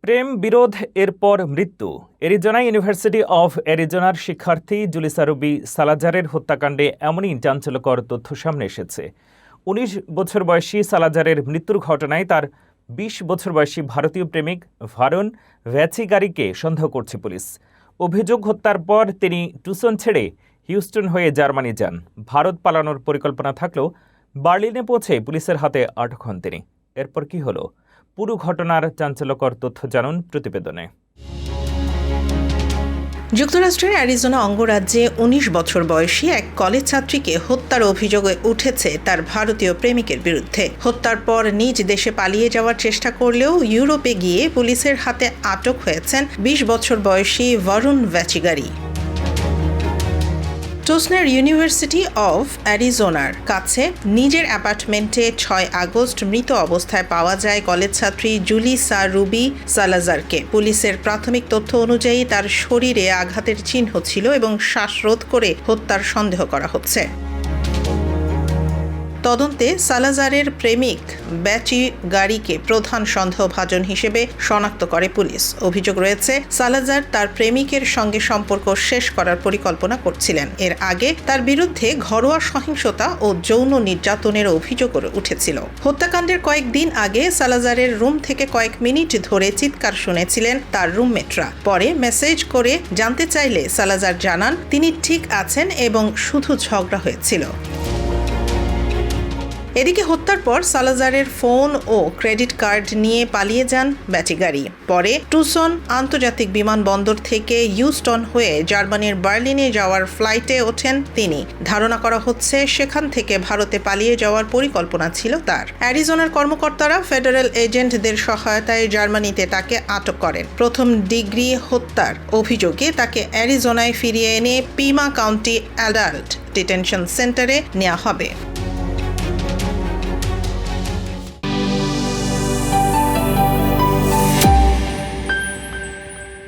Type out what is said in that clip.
প্রেম বিরোধ এরপর মৃত্যু। অ্যারিজোনা ইউনিভার্সিটি অব অ্যারিজোনার শিক্ষার্থী জুলিসা রুবি সালাজারের হত্যাকাণ্ডে এমনই চাঞ্চল্যকর তথ্য সামনে এসেছে। ১৯ বছর বয়সী সালাজারের মৃত্যুর ঘটনায় তার ২০ বছর বয়সী ভারতীয় প্রেমিক ভারুন ভ্যাচিগারিকে সন্দেহ করছে পুলিশ। অভিযোগ হত্যার পর তিনি টুসন ছেড়ে হিউস্টন হয়ে জার্মানি যান। ভারত পালানোর পরিকল্পনা থাকলেও বার্লিনে পৌঁছে পুলিশের হাতে আটক হন তিনি। এরপর কি হলো? পুরো ঘটনার চাঞ্চল্যকর তথ্য জানুন প্রতিবেদনে। যুক্তরাষ্ট্রের অ্যারিজোনা অঙ্গরাজ্যে ১৯ বছর বয়সী এক কলেজ ছাত্রীকে হত্যার অভিযোগে উঠেছে তার ভারতীয় প্রেমিকের বিরুদ্ধে। হত্যার পর নিজ দেশে পালিয়ে যাওয়ার চেষ্টা করলেও ইউরোপে গিয়ে পুলিশের হাতে আটক হয়েছেন ২০ বছর বয়সী ভারুন ভ্যাচিগারি। টুসনের ইউনিভার্সিটি অব অ্যারিজোনার কাছে নিজের অ্যাপার্টমেন্টে ৬ আগস্ট মৃত অবস্থায় পাওয়া যায় কলেজ ছাত্রী জুলিসা রুবি সালাজারকে। পুলিশের প্রাথমিক তথ্য অনুযায়ী তার শরীরে আঘাতের চিহ্ন ছিল এবং শ্বাসরোধ করে হত্যার সন্দেহ করা হচ্ছে। তদন্তে সালাজারের প্রেমিক ভ্যাচিগারিকে প্রধান সন্দেহভাজন হিসেবে শনাক্ত করে পুলিশ। অভিযোগ রয়েছে সালাজার তার প্রেমিকের সঙ্গে সম্পর্ক শেষ করার পরিকল্পনা করছিলেন। এর আগে তার বিরুদ্ধে ঘরোয়া সহিংসতা ও যৌন নির্যাতনের অভিযোগ উঠেছিল। হত্যাকাণ্ডের কয়েকদিন আগে সালাজারের রুম থেকে কয়েক মিনিট ধরে চিৎকার শুনেছিলেন তার রুমমেটরা। পরে মেসেজ করে জানতে চাইলে সালাজার জানান তিনি ঠিক আছেন এবং শুধু ঝগড়া হয়েছিল। এদিকে হত্যার পর সালাজারের ফোন ও ক্রেডিট কার্ড নিয়ে পালিয়ে যান ভ্যাচিগারি। পরে টুসন আন্তর্জাতিক বিমানবন্দর থেকে হিউস্টন হয়ে জার্মানির বার্লিনে যাওয়ার ফ্লাইটে ওঠেন তিনি। ধারণা করা হচ্ছে সেখান থেকে ভারতে পালিয়ে যাওয়ার পরিকল্পনা ছিল তার। অ্যারিজোনার কর্মকর্তারা ফেডারেল এজেন্টদের সহায়তায় জার্মানিতে তাকে আটক করেন। প্রথম ডিগ্রি হত্যার অভিযোগে তাকে অ্যারিজোনায় ফিরিয়ে এনে পিমা কাউন্টি অ্যাডাল্ট ডিটেনশন সেন্টারে নেওয়া হবে।